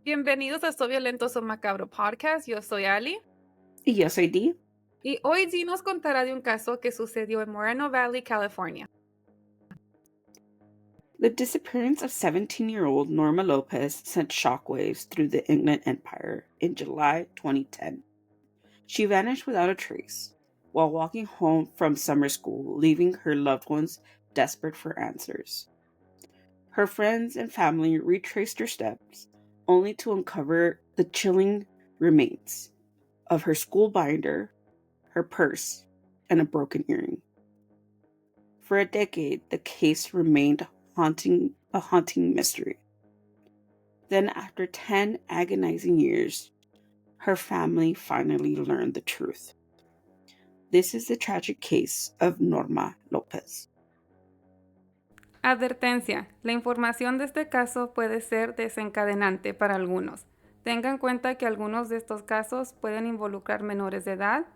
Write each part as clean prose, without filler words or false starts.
Bienvenidos a Soy Violentos o Macabro Podcast. Yo soy Ali. Y yo soy Dee. Y hoy Dee nos contará de un caso que sucedió en Moreno Valley, California. The disappearance of 17-year-old Norma Lopez sent shockwaves through the Inland Empire in July 2010. She vanished without a trace while walking home from summer school, leaving her loved ones desperate for answers. Her friends and family retraced her steps, only to uncover the chilling remains of her school binder, her purse, and a broken earring. For a decade, the case remained a haunting mystery. Then, after 10 agonizing years, her family finally learned the truth. This is the tragic case of Norma López. Advertencia. La información de este caso puede ser desencadenante para algunos. Tenga en cuenta que algunos de estos casos pueden involucrar menores de edad,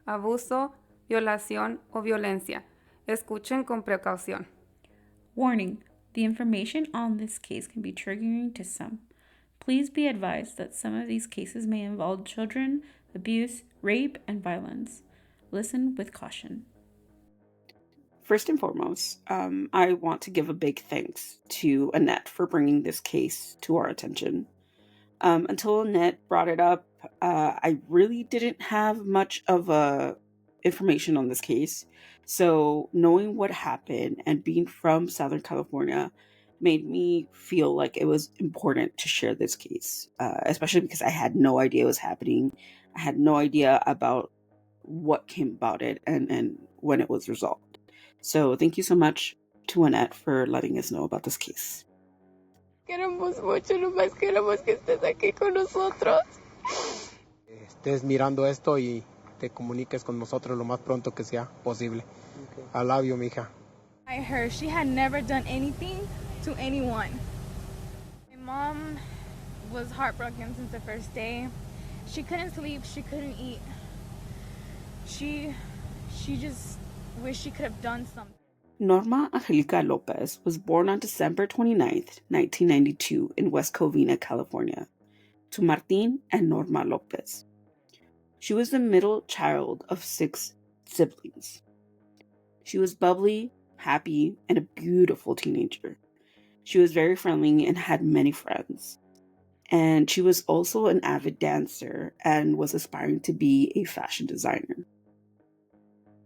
abuso, violación o violencia. Escuchen con precaución. Warning. The information on this case can be triggering to some. Please be advised that some of these cases may involve children, abuse, rape, and violence. Listen with caution. First and foremost, I want to give a big thanks to Annette for bringing this case to our attention. Until Annette brought it up, I really didn't have much of information on this case. So knowing what happened and being from Southern California made me feel like it was important to share this case, especially because I had no idea what was happening. I had no idea about what came about it and when it was resolved. So thank you so much to Annette for letting us know about this case. Queremos mucho, nomás queremos que estés aquí con nosotros. Estés mirando esto y te comuniques con nosotros lo más pronto que sea posible. Okay. I love you, mija. I heard she had never done anything to anyone. My mom was heartbroken since the first day. She couldn't sleep, she couldn't eat. She just wished she could have done something. Norma Angelica Lopez was born on December 29th, 1992 in West Covina, California, to Martín and Norma López. She was the middle child of 6 siblings. She was bubbly, happy, and a beautiful teenager. She was very friendly and had many friends. And she was also an avid dancer and was aspiring to be a fashion designer.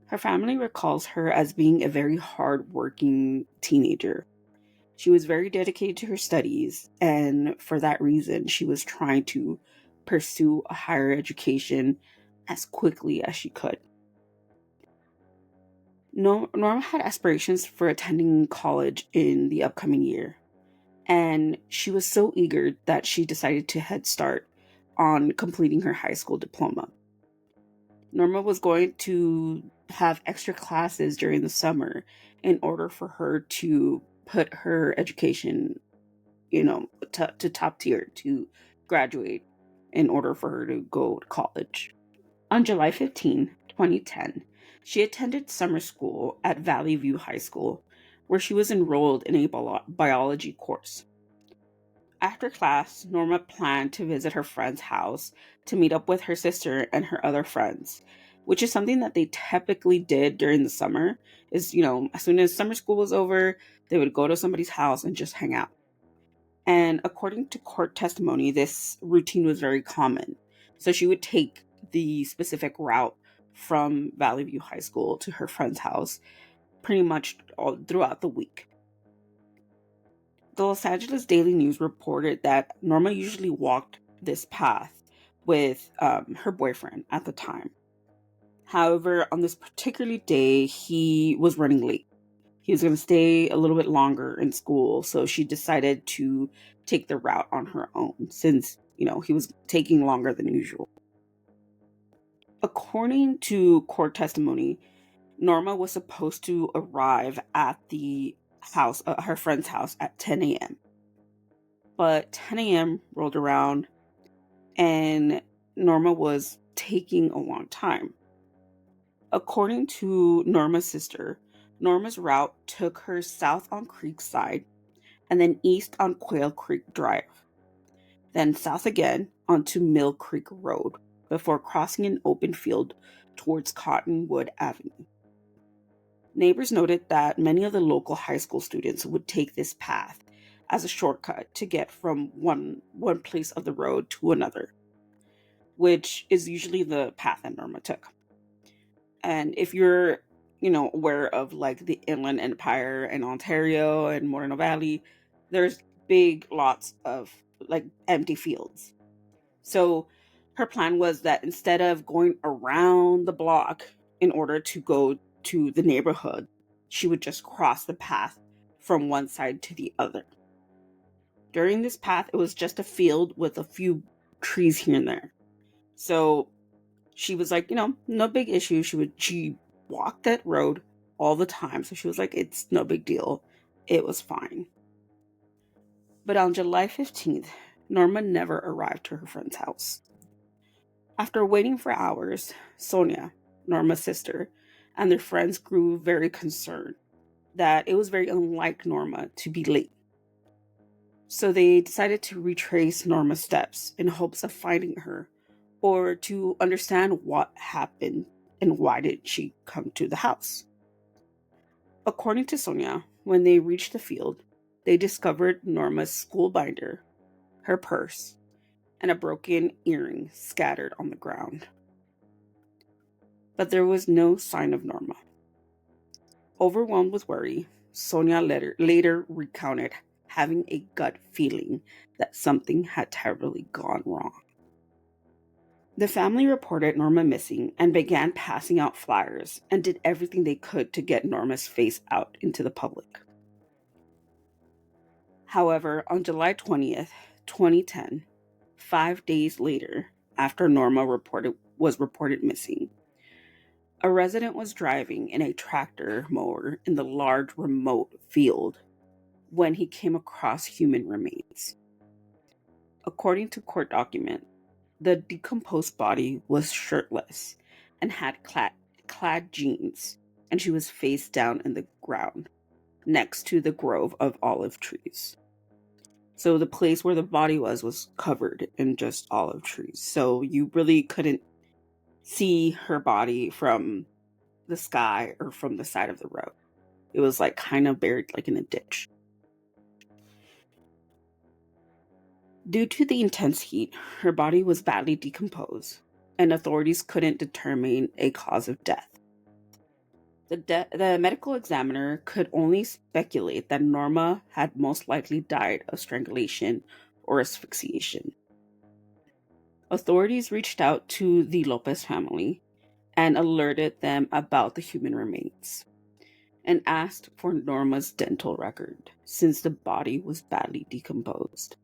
Her family recalls her as being a very hardworking teenager. She was very dedicated to her studies, and for that reason, she was trying to pursue a higher education as quickly as she could. Norma had aspirations for attending college in the upcoming year, and she was so eager that she decided to head start on completing her high school diploma. Norma was going to have extra classes during the summer in order for her to put her education, to top tier, to graduate in order for her to go to college. On July 15, 2010, she attended summer school at Valley View High School, where she was enrolled in a biology course. After class, Norma planned to visit her friend's house to meet up with her sister and her other friends, which is something that they typically did during the summer. As soon as summer school was over, they would go to somebody's house and just hang out. And according to court testimony, this routine was very common. So she would take the specific route from Valley View High School to her friend's house pretty much all throughout the week. The Los Angeles Daily News reported that Norma usually walked this path with her boyfriend at the time. However, on this particular day, he was running late. He was going to stay a little bit longer in school, so she decided to take the route on her own since, he was taking longer than usual. According to court testimony, Norma was supposed to arrive at the house, her friend's house, at 10 a.m. But 10 a.m. rolled around and Norma was taking a long time. According to Norma's sister, Norma's route took her south on Creekside and then east on Quail Creek Drive. then south again onto Mill Creek Road before crossing an open field towards Cottonwood Avenue. Neighbors noted that many of the local high school students would take this path as a shortcut to get from one place of the road to another, which is usually the path that Norma took. And if you're, aware of like the Inland Empire and Ontario and Moreno Valley, there's big lots of like empty fields. So her plan was that instead of going around the block in order to go to the neighborhood, she would just cross the path from one side to the other. During this path, it was just a field with a few trees here and there. So she was like, no big issue. She walked that road all the time. So she was like, it's no big deal. It was fine. But on July 15th, Norma never arrived to her friend's house. After waiting for hours, Sonia, Norma's sister, and their friends grew very concerned that it was very unlike Norma to be late. So they decided to retrace Norma's steps in hopes of finding her or to understand what happened and why did she come to the house. According to Sonia, when they reached the field, they discovered Norma's school binder, her purse, and a broken earring scattered on the ground. But there was no sign of Norma. Overwhelmed with worry, Sonia later recounted having a gut feeling that something had terribly gone wrong. The family reported Norma missing and began passing out flyers and did everything they could to get Norma's face out into the public. However, on July 20th, 2010, 5 days later, after Norma was reported missing, a resident was driving in a tractor mower in the large remote field when he came across human remains. According to court document, the decomposed body was shirtless and had clad jeans, and she was face down in the ground next to the grove of olive trees. So the place where the body was covered in just olive trees. So you really couldn't see her body from the sky or from the side of the road. It was like kind of buried like in a ditch. Due to the intense heat, her body was badly decomposed, and authorities couldn't determine a cause of death. The medical examiner could only speculate that Norma had most likely died of strangulation or asphyxiation. Authorities reached out to the Lopez family and alerted them about the human remains and asked for Norma's dental record since the body was badly decomposed.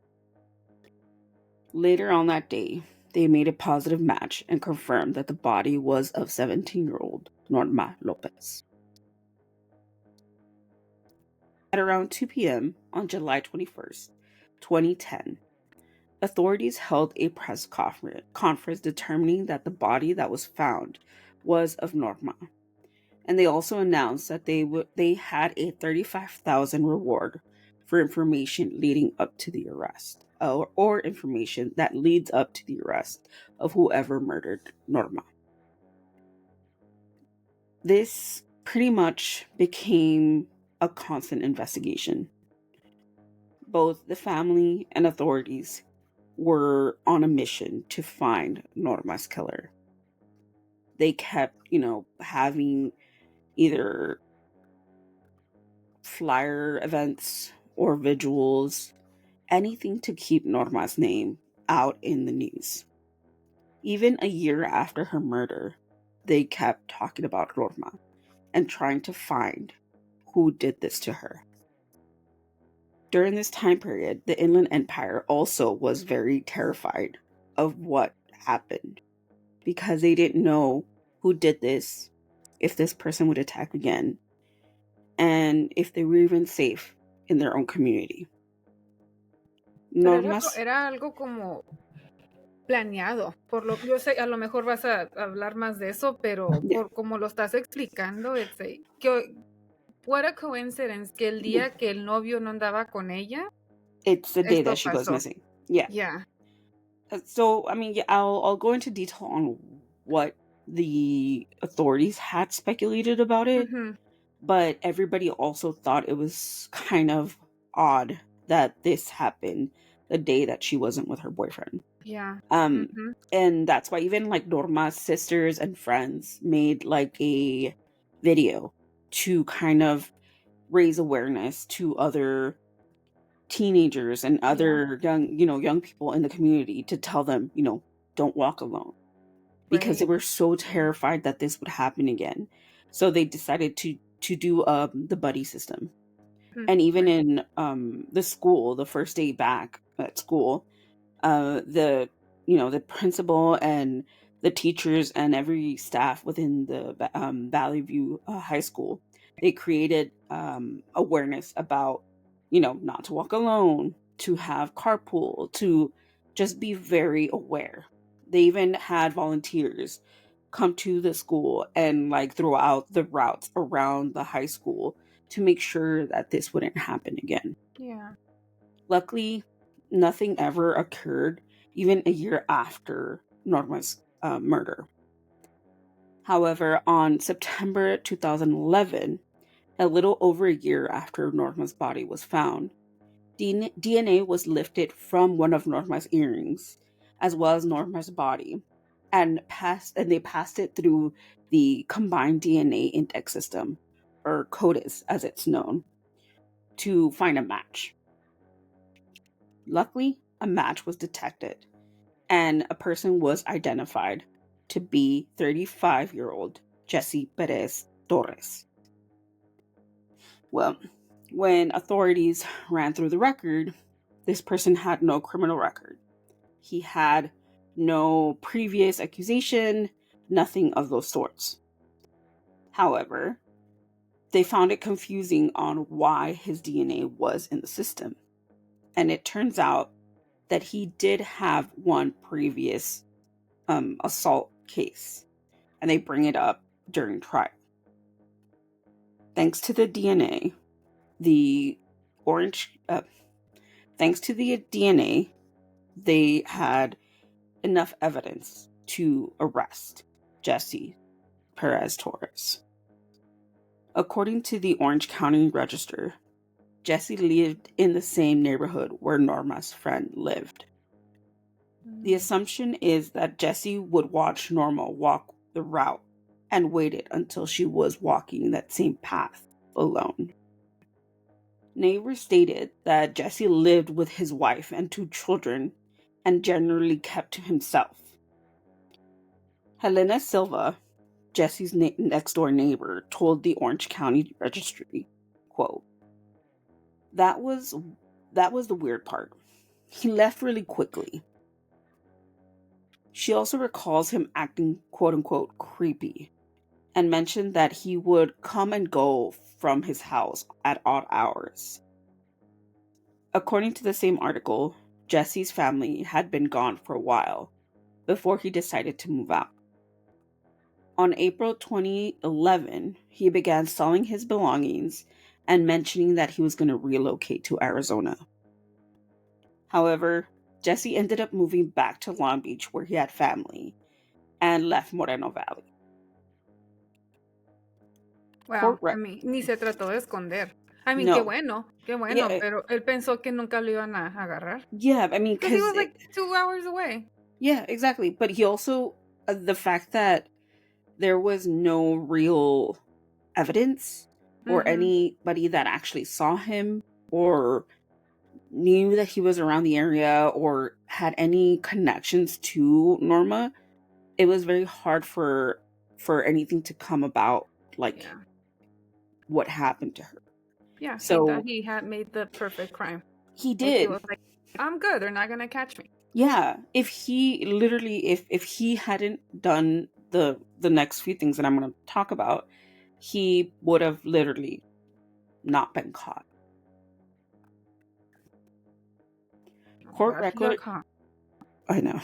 Later on that day, they made a positive match and confirmed that the body was of 17-year-old Norma Lopez. At around 2 p.m. on July 21st, 2010, authorities held a press conference determining that the body that was found was of Norma. And they also announced that they had a $35,000 reward for information leading up to the arrest, or information that leads up to the arrest of whoever murdered Norma. This pretty much became a constant investigation. Both the family and authorities were on a mission to find Norma's killer. They kept, having either flyer events or vigils, anything to keep Norma's name out in the news. Even a year after her murder, they kept talking about Norma and trying to find who did this to her. During this time period, the Inland Empire also was very terrified of what happened because they didn't know who did this, if this person would attack again, and if they were even safe in their own community. Era algo como planeado, por lo que yo sé, a lo mejor vas a hablar más de eso, pero por como lo estás explicando, what a coincidence que el día que el novio no andaba con ella, it's the day that she goes missing. Yeah. So, I mean, yeah, I'll go into detail on what the authorities had speculated about it, but everybody also thought it was kind of odd that this happened the day that she wasn't with her boyfriend. Yeah. And that's why even like Norma's sisters and friends made like a video to kind of raise awareness to other teenagers and other young people in the community, to tell them, don't walk alone, because they Right. were so terrified that this would happen again. So they decided to do the buddy system. And even in the school, the first day back at school, the principal and the teachers and every staff within the Valley View High School, they created awareness about, not to walk alone, to have carpool, to just be very aware. They even had volunteers come to the school and like throughout the routes around the high school to make sure that this wouldn't happen again. Yeah. Luckily, nothing ever occurred, even a year after Norma's murder. However, on September 2011, a little over a year after Norma's body was found, DNA was lifted from one of Norma's earrings, as well as Norma's body, and they passed it through the combined DNA index system, or CODIS as it's known, to find a match. Luckily, a match was detected, and a person was identified to be 35-year-old Jesse Perez Torres. Well, when authorities ran through the record, this person had no criminal record. He had no previous accusation, nothing of those sorts. However, they found it confusing on why his DNA was in the system. And it turns out that he did have one previous assault case, and they bring it up during trial. Thanks to the DNA, they had enough evidence to arrest Jesse Perez Torres. According to the Orange County Register, Jesse lived in the same neighborhood where Norma's friend lived. The assumption is that Jesse would watch Norma walk the route and waited until she was walking that same path alone. Neighbors stated that Jesse lived with his wife and 2 children and generally kept to himself. Helena Silva, Jesse's next-door neighbor, told the Orange County Registry, quote, That was the weird part. He left really quickly. She also recalls him acting quote-unquote creepy, and mentioned that he would come and go from his house at odd hours. According to the same article, Jesse's family had been gone for a while before he decided to move out. On April 2011, he began selling his belongings and mentioning that he was going to relocate to Arizona. However, Jesse ended up moving back to Long Beach where he had family and left Moreno Valley. Wow, ni se trató de esconder. No. Qué bueno, yeah, pero él pensó que nunca lo iban a agarrar. Yeah, because he was like 2 hours away. Yeah, exactly. But he also, the fact that there was no real evidence or anybody that actually saw him or knew that he was around the area or had any connections to Norma, it was very hard for anything to come about, like what happened to her. Yeah, so he thought he had made the perfect crime. He did. He was like, I'm good, they're not gonna catch me. Yeah, if he literally, if he hadn't done the next few things that I'm going to talk about, he would have literally not been caught. Court record. I know.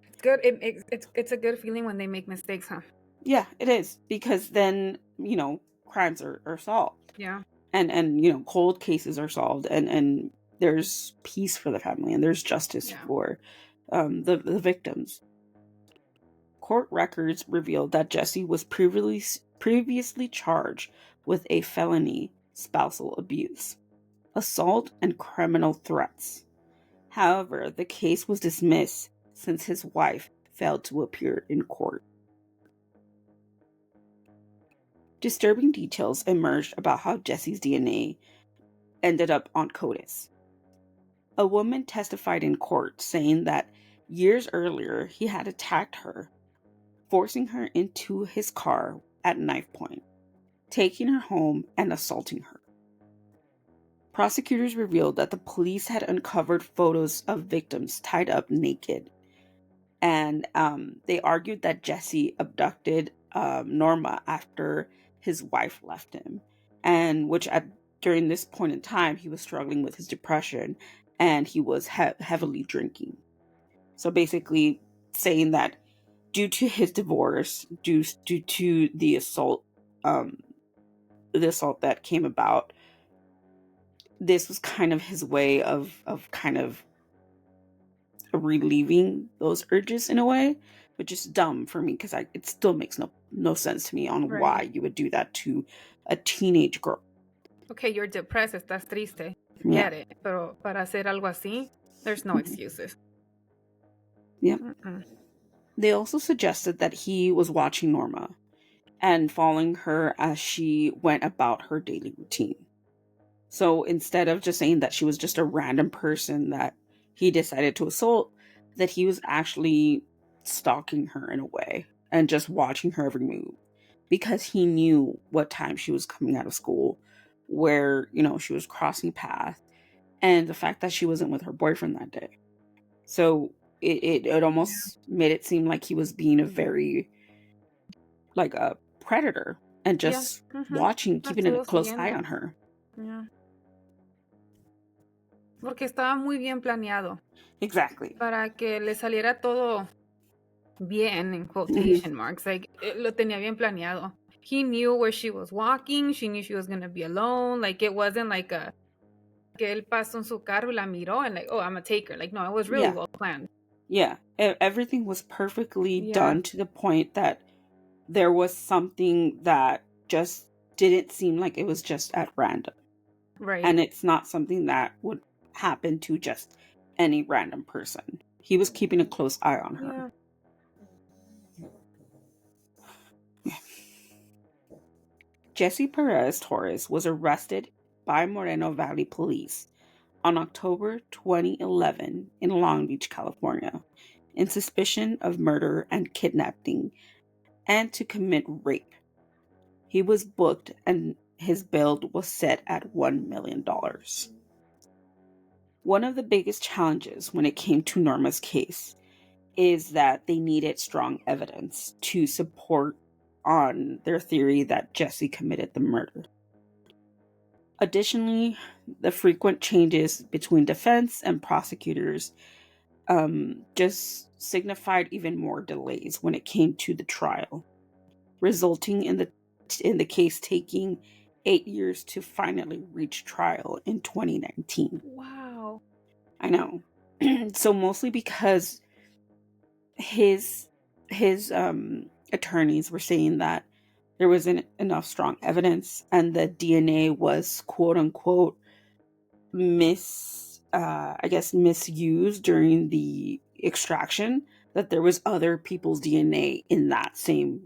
It's good. It's a good feeling when they make mistakes, huh? Yeah, it is, because then crimes are solved. Yeah. And cold cases are solved, and there's peace for the family, and there's justice for the victims. Court records revealed that Jesse was previously charged with a felony spousal abuse, assault, and criminal threats. However, the case was dismissed since his wife failed to appear in court. Disturbing details emerged about how Jesse's DNA ended up on CODIS. A woman testified in court saying that years earlier he had attacked her, forcing her into his car at knife point, taking her home and assaulting her. Prosecutors revealed that the police had uncovered photos of victims tied up naked, and they argued that Jesse abducted Norma after his wife left him, and during this point in time he was struggling with his depression and he was heavily drinking. So basically saying that due to his divorce, due to the assault that came about, this was kind of his way of kind of relieving those urges in a way, which is dumb for me because it still makes no sense to me on why you would do that to a teenage girl. Okay, you're depressed, estás triste, Yeah. get it, pero para hacer algo así, there's no excuses. Yeah. They also suggested that he was watching Norma and following her as she went about her daily routine. So instead of just saying that she was just a random person that he decided to assault, that he was actually stalking her in a way and just watching her every move, because he knew what time she was coming out of school, where, she was crossing paths, and the fact that she wasn't with her boyfriend that day. So it almost made it seem like he was being a very, like, a predator and just watching, keeping a close eye on her. Yeah. Porque estaba muy bien planeado. Exactly. Para que le saliera todo bien, in quotation marks. Like, lo tenía bien planeado. He knew where she was walking. She knew she was going to be alone. Like, it wasn't like que él pasó en su carro y la miró and like, oh, I'm going to take her. Like, no, it was really well planned. Yeah. Everything was perfectly done to the point that there was something that just didn't seem like it was just at random. Right. And it's not something that would happen to just any random person. He was keeping a close eye on her. Yeah. Jesse Perez Torres was arrested by Moreno Valley Police on October 2011 in Long Beach, California, in suspicion of murder and kidnapping and to commit rape. He was booked and his bail was set at $1 million. One of the biggest challenges when it came to Norma's case is that they needed strong evidence to support on their theory that Jesse committed the murder. Additionally, the frequent changes between defense and prosecutors just signified even more delays when it came to the trial, resulting in the case taking 8 years to finally reach trial in 2019. Wow. I know. So mostly because his attorneys were saying that there wasn't enough strong evidence and the DNA was quote unquote misused during the extraction, that there was other people's DNA in that same,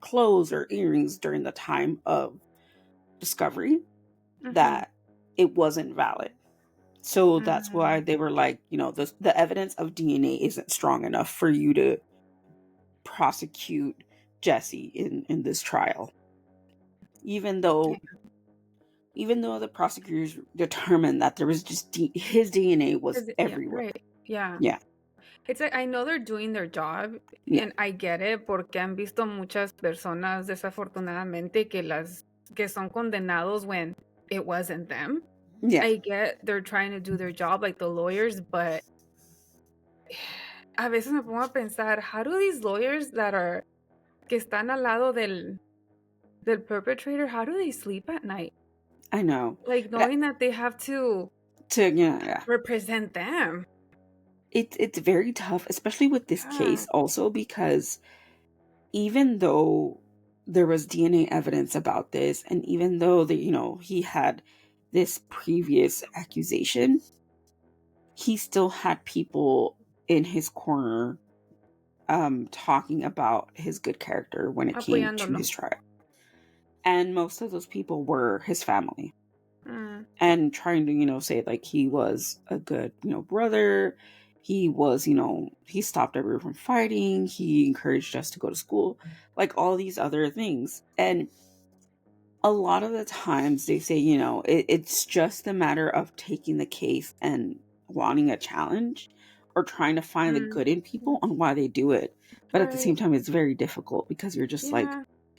clothes or earrings during the time of discovery, that it wasn't valid. So that's why they were like, the evidence of DNA isn't strong enough for you to prosecute Jesse in this trial. Even though the prosecutors determined that there was just his DNA was everywhere. Right. Yeah. Yeah. It's like, I know they're doing their job, and I get it, porque han visto muchas personas, desafortunadamente, que son condenados when it wasn't them. Yeah. I get they're trying to do their job, like the lawyers, but a veces me pongo a pensar, how do these lawyers que están al lado del perpetrator, how do they sleep at night? I know. Like, knowing that they have to represent them. It's very tough, especially with this case also, because even though there was DNA evidence about this, and even though he had this previous accusation, he still had people in his corner talking about his good character when it came to his trial. And most of those people were his family. And trying to, say like he was a good, brother. He was, he stopped everyone from fighting. He encouraged us to go to school, like all these other things. And a lot of the times they say, it's just a matter of taking the case and wanting a challenge or trying to find the good in people on why they do it. But at the same time, it's very difficult because you're just like,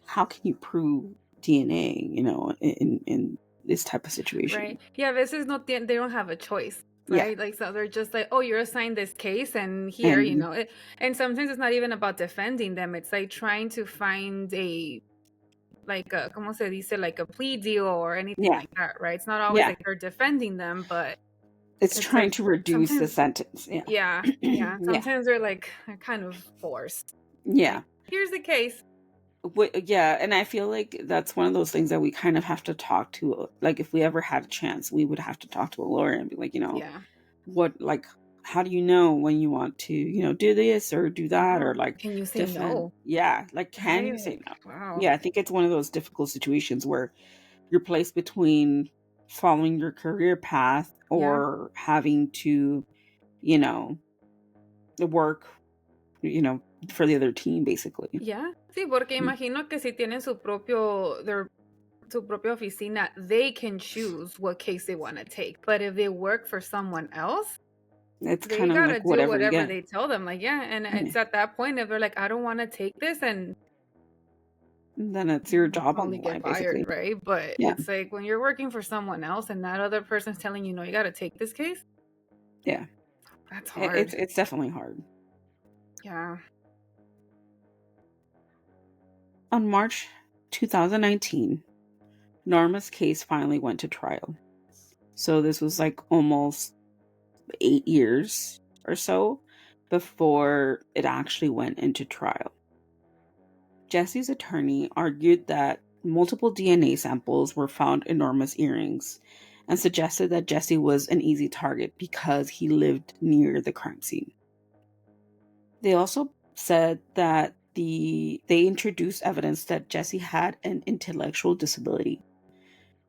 how can you prove DNA, in this type of situation? Right. Yeah, a veces they don't have a choice, right? Like, so they're just like, oh, you're assigned this case and here, and sometimes it's not even about defending them. It's like trying to find ¿cómo se dice? Like a plea deal or anything like that, right? It's not always like they're defending them, but it's trying to reduce the sentence. Yeah. Sometimes they're kind of forced. Yeah. Like, here's the case. And I feel like that's one of those things that we kind of have to talk to. Like, if we ever had a chance, we would have to talk to a lawyer and be like, what, like, how do you know when you want to, do this or do that, or like, can you say no? Yeah, like, can you say no? Wow. Yeah, I think it's one of those difficult situations where you're placed between following your career path or having to, work, for the other team, basically. Yeah, sí, porque imagino que si tienen su propia oficina, they can choose what case they want to take. But if they work for someone else, it's they kind of gotta like do whatever they tell them. Like, and it's at that point if they're like, I don't want to take this, and then it's your job on the line, basically, right? But it's like when you're working for someone else and that other person's telling you, no, you got to take this case. Yeah, that's hard. It's definitely hard. Yeah. On March 2019, Norma's case finally went to trial. So this was like almost 8 years or so before it actually went into trial. Jesse's attorney argued that multiple DNA samples were found in Norma's earrings and suggested that Jesse was an easy target because he lived near the crime scene. They also said that they introduced evidence that Jesse had an intellectual disability,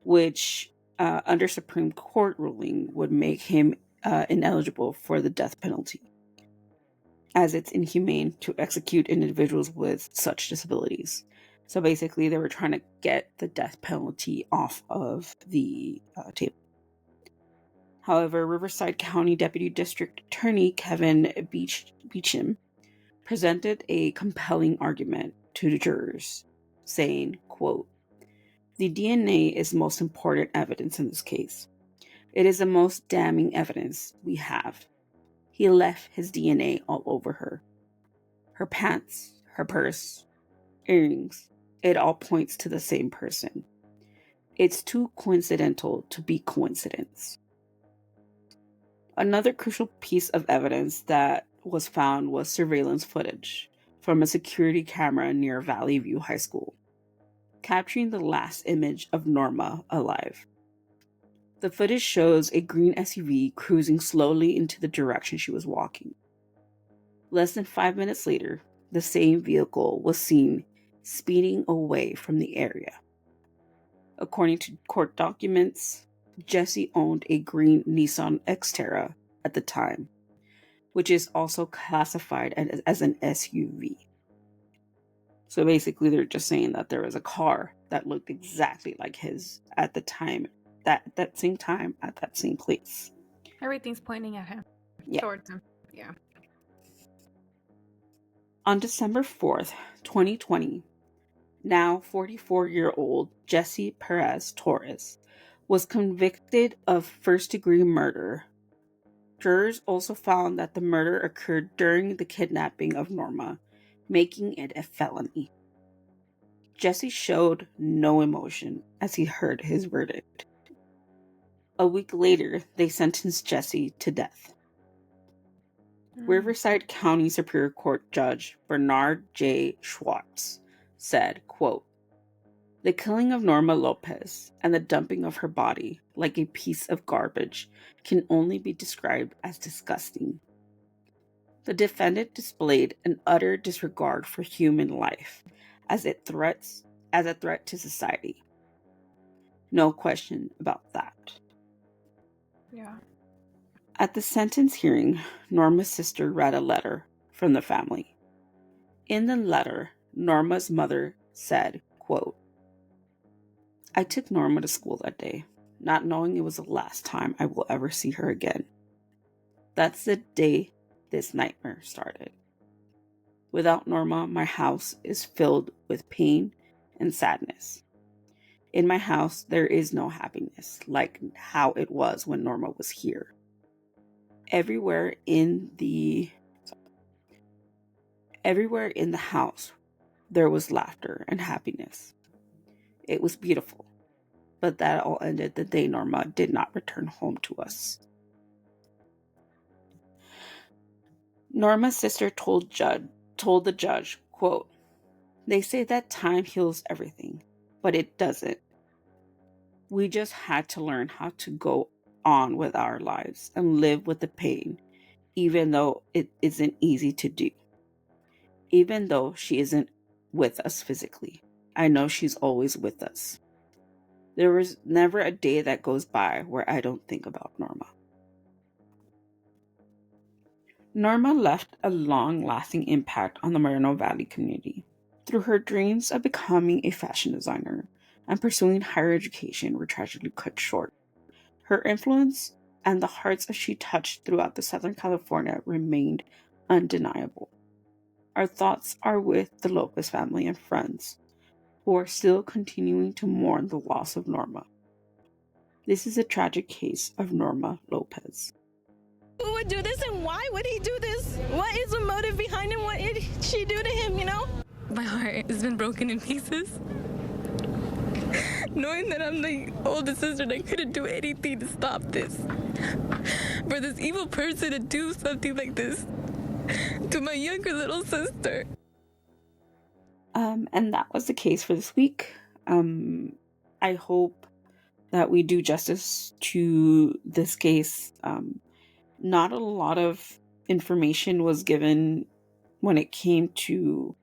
which under Supreme Court ruling would make him ineligible for the death penalty, as it's inhumane to execute individuals with such disabilities. So basically, they were trying to get the death penalty off of the table. However, Riverside County Deputy District Attorney Kevin Beecham presented a compelling argument to the jurors, saying, quote, "The DNA is the most important evidence in this case. It is the most damning evidence we have. He left his DNA all over her. Her pants, her purse, earrings, it all points to the same person. It's too coincidental to be coincidence." Another crucial piece of evidence that was found was surveillance footage from a security camera near Valley View High School, capturing the last image of Norma alive. The footage shows a green SUV cruising slowly into the direction she was walking. Less than 5 minutes later, the same vehicle was seen speeding away from the area. According to court documents, Jesse owned a green Nissan Xterra at the time, which is also classified as an SUV. So basically, they're just saying that there was a car that looked exactly like his at the time, that same time, at that same place. Everything's pointing at him. Yeah. Towards him. Yeah. On December 4th, 2020, now 44-year-old Jesse Perez Torres was convicted of first-degree murder. Jurors also found that the murder occurred during the kidnapping of Norma, making it a felony. Jesse showed no emotion as he heard his verdict. A week later, they sentenced Jesse to death. Riverside County Superior Court Judge Bernard J. Schwartz said, quote, "The killing of Norma Lopez and the dumping of her body like a piece of garbage can only be described as disgusting. The defendant displayed an utter disregard for human life as a threat to society. No question about that." Yeah. At the sentence hearing, Norma's sister read a letter from the family. In the letter, Norma's mother said, quote, "I took Norma to school that day, not knowing it was the last time I will ever see her again. That's the day this nightmare started. Without Norma, my house is filled with pain and sadness. In my house, there is no happiness like how it was when Norma was here. Everywhere in the house, there was laughter and happiness. It was beautiful, but that all ended the day Norma did not return home to us." Norma's sister told the judge, quote, "They say that time heals everything, but it doesn't. We just had to learn how to go on with our lives and live with the pain, even though it isn't easy to do. Even though she isn't with us physically, I know she's always with us. There was never a day that goes by where I don't think about Norma." Norma left a long-lasting impact on the Moreno Valley community. Through her dreams of becoming a fashion designer and pursuing higher education were tragically cut short. Her influence and the hearts she touched throughout the Southern California remained undeniable. Our thoughts are with the Lopez family and friends who are still continuing to mourn the loss of Norma. This is a tragic case of Norma Lopez. Who would do this and why would he do this? What is the motive behind him? What did she do to him, you know? My heart has been broken in pieces. Knowing that I'm the oldest sister that couldn't do anything to stop this. For this evil person to do something like this to my younger little sister. And that was the case for this week. I hope that we do justice to this case. Not a lot of information was given when it came to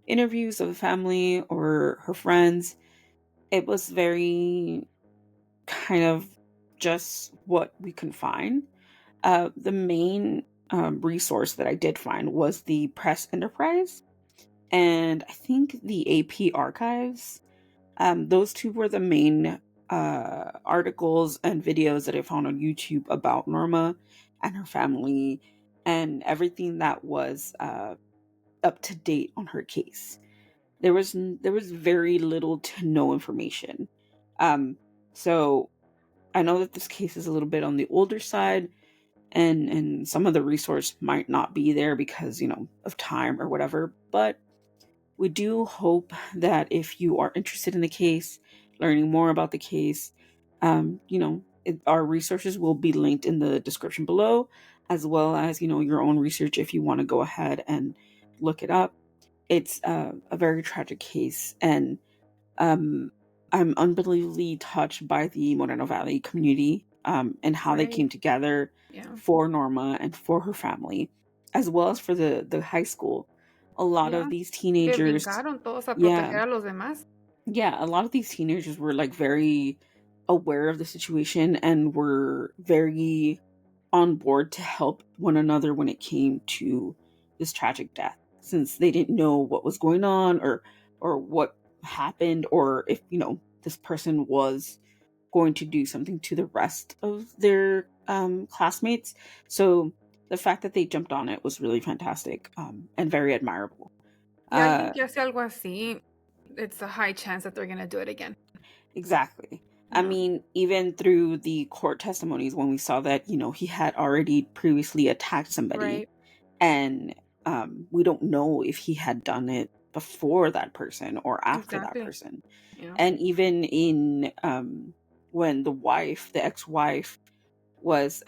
interviews of the family or her friends. It was very kind of just what we can find. The main resource that I did find was the Press Enterprise and I think the AP Archives. Those two were the main articles and videos that I found on YouTube about Norma and her family and everything that was up to date on her case. There was very little to no information. So I know that this case is a little bit on the older side, and some of the resource might not be there because, of time or whatever, but we do hope that if you are interested in the case, learning more about the case, our resources will be linked in the description below, as well as, your own research if you want to go ahead and look it up. It's a very tragic case, and I'm unbelievably touched by the Moreno Valley community and how they came together for Norma and for her family, as well as for the high school. A lot of these teenagers, Que brincaron todos a proteger a los demás. a lot of these teenagers were like very aware of the situation and were very on board to help one another when it came to this tragic death, since they didn't know what was going on or what happened, or if this person was going to do something to the rest of their classmates. So the fact that they jumped on it was really fantastic and very admirable. Alguien que hace algo así, it's a high chance that they're going to do it again. Exactly. I mean, even through the court testimonies, when we saw that, he had already previously attacked somebody, and we don't know if he had done it before that person or after that person. Yeah. And even in when the ex-wife was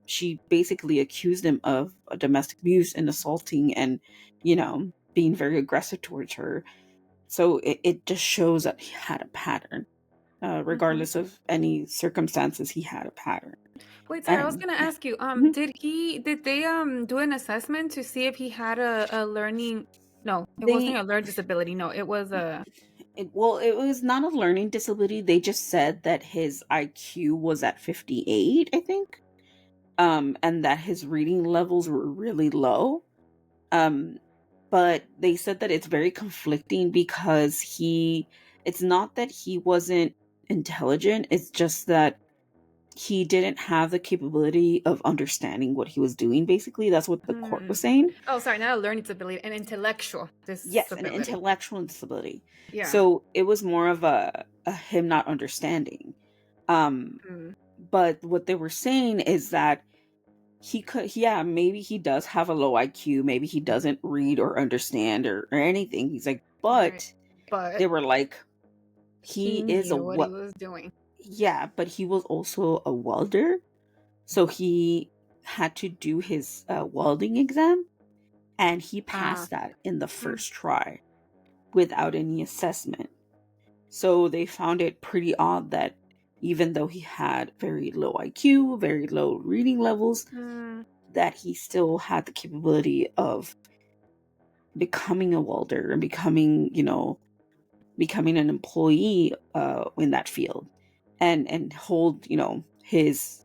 she basically accused him of domestic abuse and assaulting and, being very aggressive towards her. So it just shows that he had a pattern. Regardless of any circumstances, he had a pattern. Wait, sorry, I was And gonna ask you, Mhm. did they do an assessment to see if he had a learning? No, it wasn't they a learned disability. No, it was a. it was not a learning disability. They just said that his IQ was at 58, I think. And that his reading levels were really low. Um, but they said that it's very conflicting because it's not that he wasn't intelligent, it's just that he didn't have the capability of understanding what he was doing, basically. That's what the court Hmm. was saying. Oh, sorry, not a learning disability, an intellectual Yes, an disability. intellectual disability. Yeah. So it was more of a him not understanding. Um, Mm. but what they were saying is that he could, yeah, maybe he does have a low IQ, maybe he doesn't read or understand or anything. He's like, Right. but But they were like, he he is a knew what he what? was doing. Yeah, but he was also a welder, so he had to do his welding exam, and he passed that in the Mm. first try without any assessment. So they found it pretty odd that even though he had very low IQ, very low reading levels, Mm. that he still had the capability of becoming a welder and becoming an employee in that field and hold, his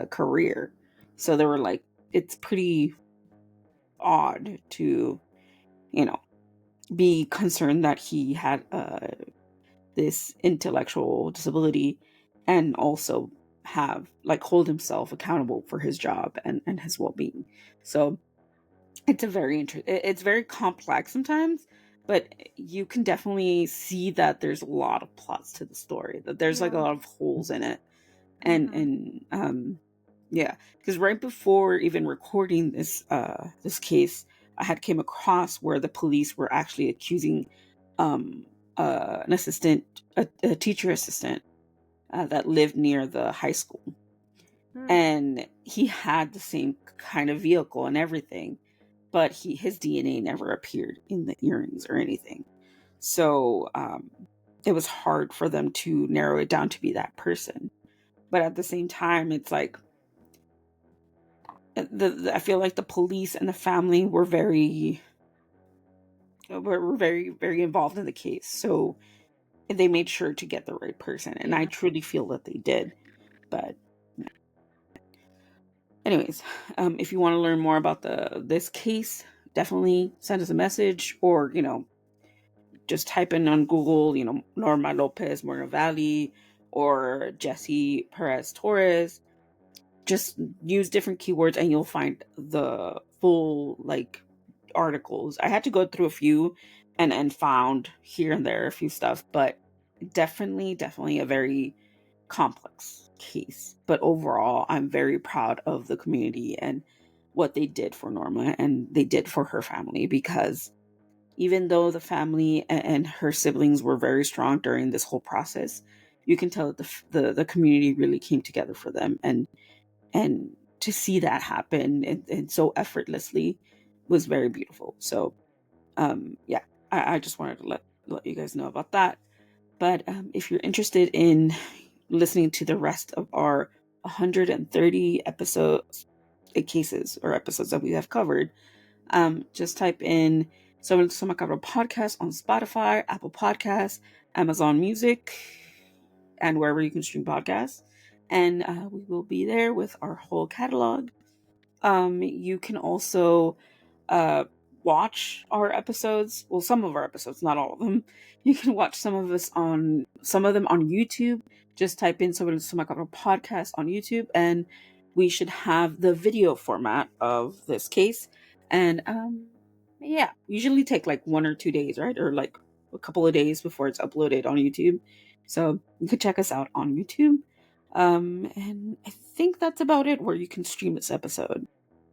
career. So they were like, it's pretty odd to, you know, be concerned that he had this intellectual disability and also have like hold himself accountable for his job and his well-being. So it's a very it's very complex sometimes, but you can definitely see that there's a lot of plots to the story, that there's like a Yeah. lot of holes in it. and Mhm. and yeah, because right before even recording this case, I had came across where the police were actually accusing um an assistant, a teacher assistant, that lived near the high school, Mm. and he had the same kind of vehicle and everything, but his DNA never appeared in the earrings or anything. So it was hard for them to narrow it down to be that person. But at the same time, it's like I feel like the police and the family were very very involved in the case, so they made sure to get the right person, and I Yeah. truly feel that they did. But anyways, if you want to learn more about this case, definitely send us a message, or just type in on Google, Norma Lopez Moreno Valley or Jesse Perez Torres. Just use different keywords and you'll find the full like articles. I had to go through a few and found here and there a few stuff, but definitely a very complex case. But overall, I'm very proud of the community and what they did for Norma and they did for her family, because even though the family and her siblings were very strong during this whole process, you can tell that the community really came together for them, and to see that happen and so effortlessly was very beautiful. So yeah, I just wanted to let you guys know about that. But if you're interested in listening to the rest of our 130 episodes, cases or episodes that we have covered, just type in Some Macabro Podcast on Spotify, Apple Podcasts, Amazon Music, and wherever you can stream podcasts. And we will be there with our whole catalog. You can also watch our episodes. Well, some of our episodes, not all of them. You can watch some of them on YouTube. Just type in Some Macabro Podcast on YouTube, and we should have the video format of this case. And yeah, usually take like 1 or 2 days, right? Or like a couple of days before it's uploaded on YouTube. So you can check us out on YouTube. And I think that's about it where you can stream this episode.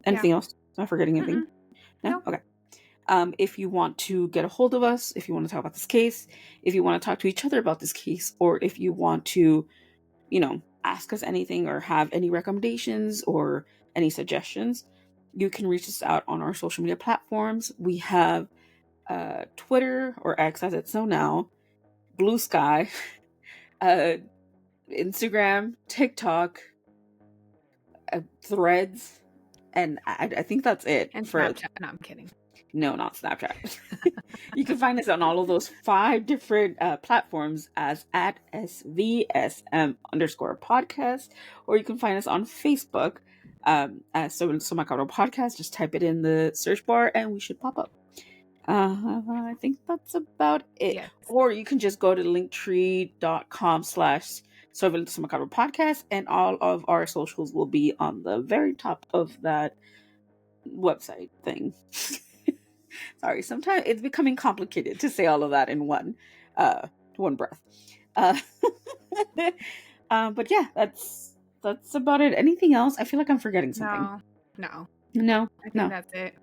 Anything else? Am I forgetting anything? Mm-mm. No? No. Okay. If you want to get a hold of us, if you want to talk about this case, if you want to talk to each other about this case, or if you want to, ask us anything or have any recommendations or any suggestions, you can reach us out on our social media platforms. We have Twitter, or X as it's known now, Blue Sky, Instagram, TikTok, Threads, and I think that's it. And for Snapchat. No, I'm kidding. No, not Snapchat. You can find us on all of those 5 different platforms as at SVSM_podcast, or you can find us on Facebook as So Macabro Podcast. Just type it in the search bar and we should pop up. I think that's about it. Yes. Or you can just go to linktree.com/Macabro Podcast, and all of our socials will be on the very top of that website thing. Sorry, sometimes it's becoming complicated to say all of that in one breath. But yeah, that's about it. Anything else? I feel like I'm forgetting something. No. I think that's it.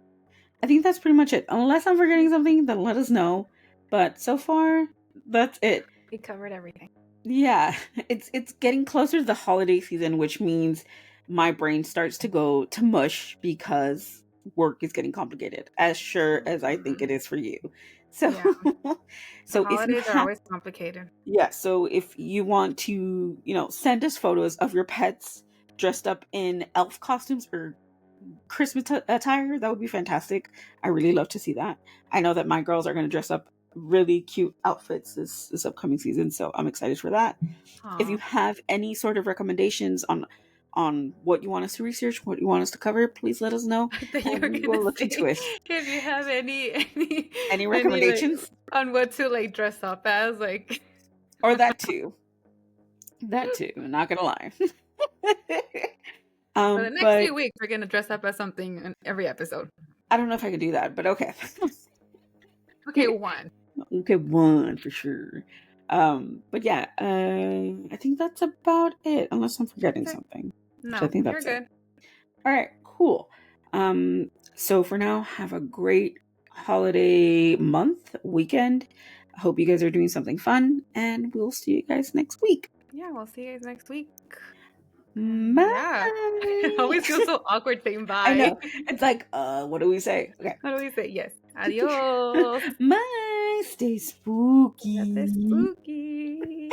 I think that's pretty much it. Unless I'm forgetting something, then let us know. But so far, that's it. We covered everything. Yeah, it's getting closer to the holiday season, which means my brain starts to go to mush because work is getting complicated, as sure as I think it is for you. So, Yeah. so Holidays are always complicated. Yeah, so if you want to, send us photos of your pets dressed up in elf costumes or Christmas attire, that would be fantastic. I really love to see that. I know that my girls are going to dress up really cute outfits this upcoming season, so I'm excited for that. Aww. If you have any sort of recommendations on what you want us to research, what you want us to cover, please let us know. And we'll look into it. If you have any recommendations on what to dress up as, or that too. I'm not gonna lie. For the next few weeks, we're gonna dress up as something in every episode. I don't know if I can do that, but okay. Okay, one. Okay, one for sure. But yeah, I think that's about it. Unless I'm forgetting something. No, I think that's you're good. All right, cool. So for now, have a great holiday weekend. I hope you guys are doing something fun, and we'll see you guys next week. Yeah, we'll see you guys next week. Bye. Yeah. It always feels so awkward saying bye. I know. It's like, what do we say? Okay. What do we say? Yes. Adios. Bye. Stay spooky. Stay spooky.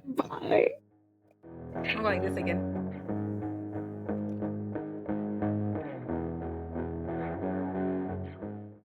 Bye. I'm going this again.